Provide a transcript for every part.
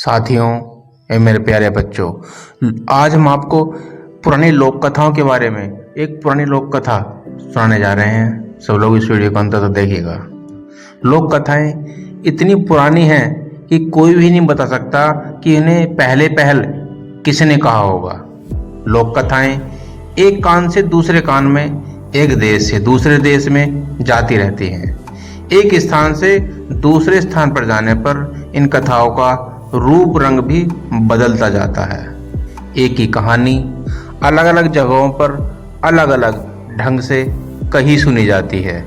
साथियों ए मेरे प्यारे बच्चों, आज हम आपको पुरानी लोक कथाओं के बारे में एक पुरानी लोक कथा सुनाने जा रहे हैं। सब लोग इस वीडियो को अंत तक देखिएगा। लोक कथाएं इतनी पुरानी हैं कि कोई भी नहीं बता सकता कि इन्हें पहले किसने कहा होगा। लोक कथाएं एक कान से दूसरे कान में, एक देश से दूसरे देश में जाती रहती हैं। एक स्थान से दूसरे स्थान पर जाने पर इन कथाओं का रूप रंग भी बदलता जाता है। एक ही कहानी अलग अलग जगहों पर अलग अलग ढंग से कही सुनी जाती है।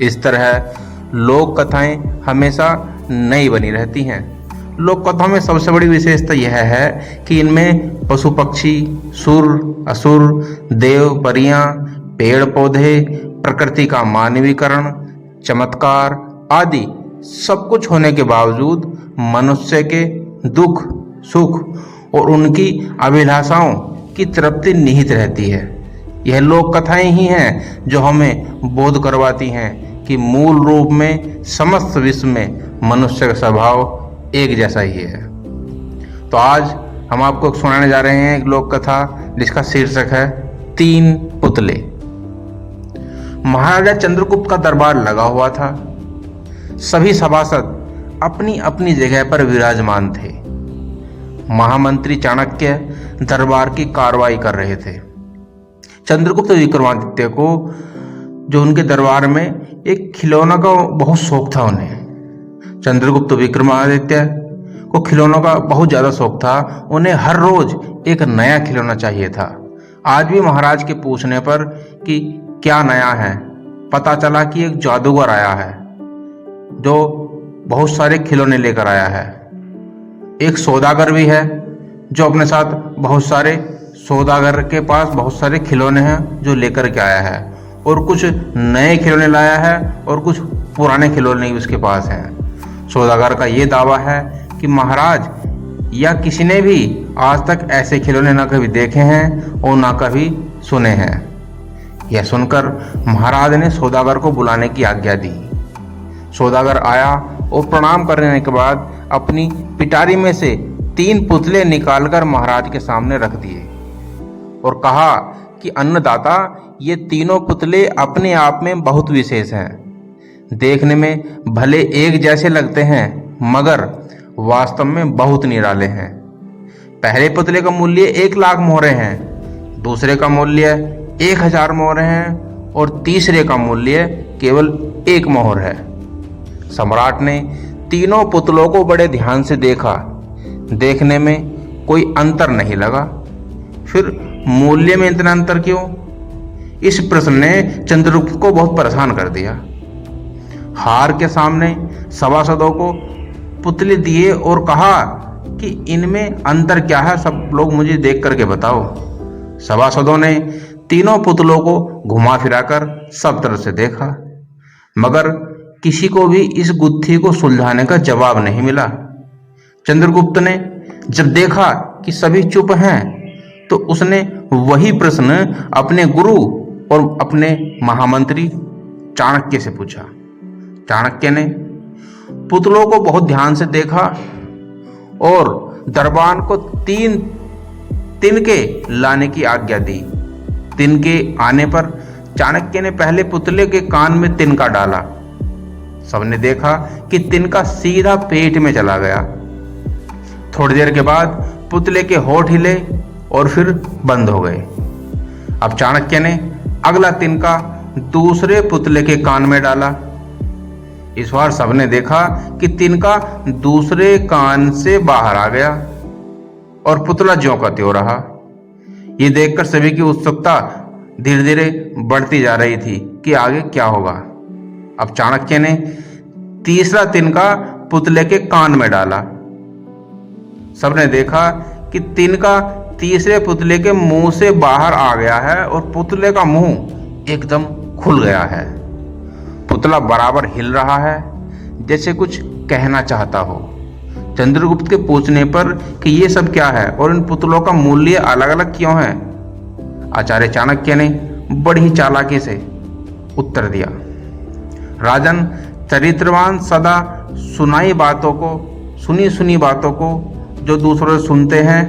इस तरह लोक कथाएं हमेशा नई बनी रहती हैं। लोक कथाओं में सबसे बड़ी विशेषता यह है कि इनमें पशु पक्षी, सुर असुर, देव परियां, पेड़ पौधे, प्रकृति का मानवीकरण, चमत्कार आदि सब कुछ होने के बावजूद मनुष्य के दुख सुख और उनकी अभिलाषाओं की तृप्ति निहित रहती है। यह लोक कथाएं ही हैं जो हमें बोध करवाती हैं कि मूल रूप में समस्त विश्व में मनुष्य का स्वभाव एक जैसा ही है। तो आज हम आपको सुनाने जा रहे हैं एक लोक कथा जिसका शीर्षक है तीन पुतले। महाराजा चंद्रगुप्त का दरबार लगा हुआ था। सभी सभासद अपनी अपनी जगह पर विराजमान थे। महामंत्री चाणक्य दरबार की कार्रवाई कर रहे थे। चंद्रगुप्त विक्रमादित्य को जो उनके दरबार में एक खिलौना का बहुत शौक था उन्हें। चंद्रगुप्त विक्रमादित्य को खिलौनों का बहुत ज़्यादा शौक था। उन्हें हर रोज एक नया खिलौना चाहिए था। आज भी महाराज के पूछने पर कि क्या नया है, पता चला कि एक जादूगर आया है जो बहुत सारे खिलौने लेकर आया है। एक सौदागर भी है जो अपने साथ बहुत सारे सौदागर के पास बहुत सारे खिलौने हैं जो लेकर के आया है, और कुछ नए खिलौने लाया है और कुछ पुराने खिलौने भी उसके पास हैं। सौदागर का ये दावा है कि महाराज या किसी ने भी आज तक ऐसे खिलौने ना कभी देखे हैं और ना कभी सुने हैं। यह सुनकर महाराज ने सौदागर को बुलाने की आज्ञा दी। सौदागर आया और प्रणाम करने के बाद अपनी पिटारी में से तीन पुतले निकालकर महाराज के सामने रख दिए और कहा कि अन्नदाता, ये तीनों पुतले अपने आप में बहुत विशेष हैं। देखने में भले एक जैसे लगते हैं मगर वास्तव में बहुत निराले हैं। पहले पुतले का मूल्य 1,00,000 मोहरे हैं, दूसरे का मूल्य 1,000 मोहरे हैं और तीसरे का मूल्य केवल 1 मोहर है। सम्राट ने तीनों पुतलों को बड़े ध्यान से देखा। देखने में कोई अंतर नहीं लगा। फिर मूल्य में इतना अंतर क्यों? इस प्रश्न ने चंद्रगुप्त को बहुत परेशान कर दिया। हार के सामने सभासदों को पुतले दिए और कहा कि इनमें अंतर क्या है, सब लोग मुझे देख करके बताओ। सभासदों ने तीनों पुतलों को घुमा फिराकर सब तरफ से देखा मगर किसी को भी इस गुत्थी को सुलझाने का जवाब नहीं मिला। चंद्रगुप्त ने जब देखा कि सभी चुप हैं तो उसने वही प्रश्न अपने गुरु और अपने महामंत्री चाणक्य से पूछा। चाणक्य ने पुतलों को बहुत ध्यान से देखा और दरबार को तीन तिनके लाने की आज्ञा दी। तिनके आने पर चाणक्य ने पहले पुतले के कान में तिनका डाला। सबने देखा कि तिनका सीधा पेट में चला गया। थोड़ी देर के बाद पुतले के होंठ हिले और फिर बंद हो गए। अब चाणक्य ने अगला तिनका दूसरे पुतले के कान में डाला। इस बार सबने देखा कि तिनका दूसरे कान से बाहर आ गया और पुतला ज्यों का त्यों रहा। ये देखकर सभी की उत्सुकता धीरे धीरे बढ़ती जा रही थी कि आगे क्या होगा। अब चाणक्य ने तीसरा तिनका पुतले के कान में डाला। सबने देखा कि तिनका तीसरे पुतले के मुंह से बाहर आ गया है और पुतले का मुंह एकदम खुल गया है। पुतला बराबर हिल रहा है जैसे कुछ कहना चाहता हो। चंद्रगुप्त के पूछने पर कि ये सब क्या है और इन पुतलों का मूल्य अलग अलग क्यों है, आचार्य चाणक्य ने बड़ी चालाकी से उत्तर दिया। राजन, चरित्रवान सदा सुनी सुनी बातों को जो दूसरों से सुनते हैं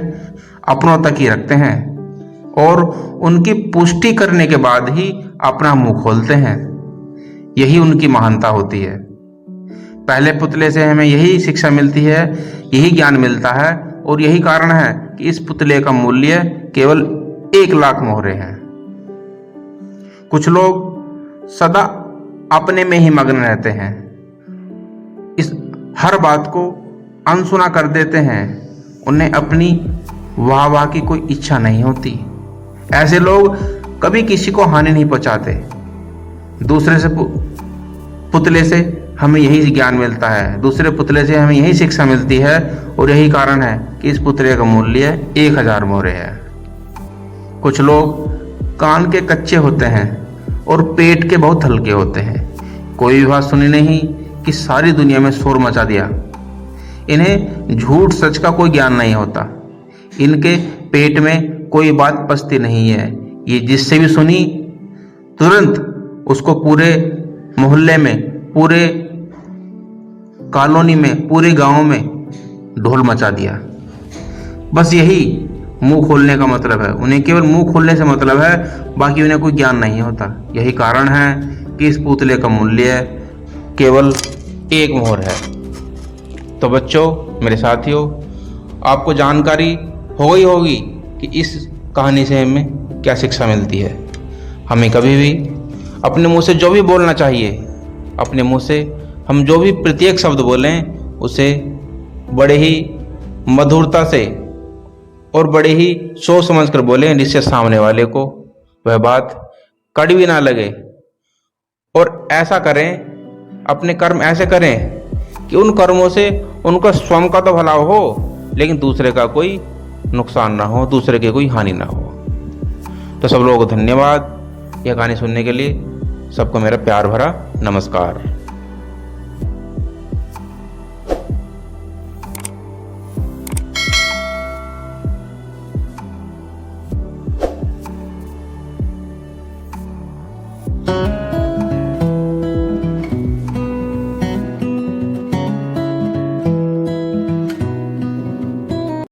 अपनों तक ही रखते हैं और उनकी पुष्टि करने के बाद ही अपना मुंह खोलते हैं। यही उनकी महानता होती है। पहले पुतले से हमें यही शिक्षा मिलती है, यही ज्ञान मिलता है और यही कारण है कि इस पुतले का मूल्य केवल 1 लाख मोहरे हैं। कुछ लोग सदा अपने में ही मग्न रहते हैं, इस हर बात को अनसुना कर देते हैं। उन्हें अपनी वाह की कोई इच्छा नहीं होती। ऐसे लोग कभी किसी को हानि नहीं पहुंचाते। दूसरे से पुतले से हमें यही ज्ञान मिलता है, दूसरे पुतले से हमें यही शिक्षा मिलती है और यही कारण है कि इस पुतले का मूल्य 1000 मोहरे है। कुछ लोग कान के कच्चे होते हैं और पेट के बहुत हल्के होते हैं। कोई भी बात सुनी नहीं कि सारी दुनिया में शोर मचा दिया। इन्हें झूठ सच का कोई ज्ञान नहीं होता। इनके पेट में कोई बात पचती नहीं है। ये जिससे भी सुनी तुरंत उसको पूरे मोहल्ले में, पूरे कॉलोनी में, पूरे गांव में ढोल मचा दिया। बस यही मुंह खोलने का मतलब है। उन्हें केवल मुंह खोलने से मतलब है, बाकी उन्हें कोई ज्ञान नहीं होता। यही कारण है कि इस पुतले का मूल्य केवल 1 मोहर है। तो बच्चों, मेरे साथियों, आपको जानकारी हो गई होगी कि इस कहानी से हमें क्या शिक्षा मिलती है। हमें कभी भी अपने मुंह से जो भी बोलना चाहिए, अपने मुंह से हम जो भी प्रत्येक शब्द बोलें उसे बड़े ही मधुरता से और बड़े ही सोच समझ कर बोलें, जिससे सामने वाले को वह बात कड़वी ना लगे। और ऐसा करें, अपने कर्म ऐसे करें कि उन कर्मों से उनका स्वयं का तो भला हो, लेकिन दूसरे का कोई नुकसान ना हो, दूसरे की कोई हानि ना हो। तो सब लोगों को धन्यवाद यह कहानी सुनने के लिए। सबको मेरा प्यार भरा नमस्कार।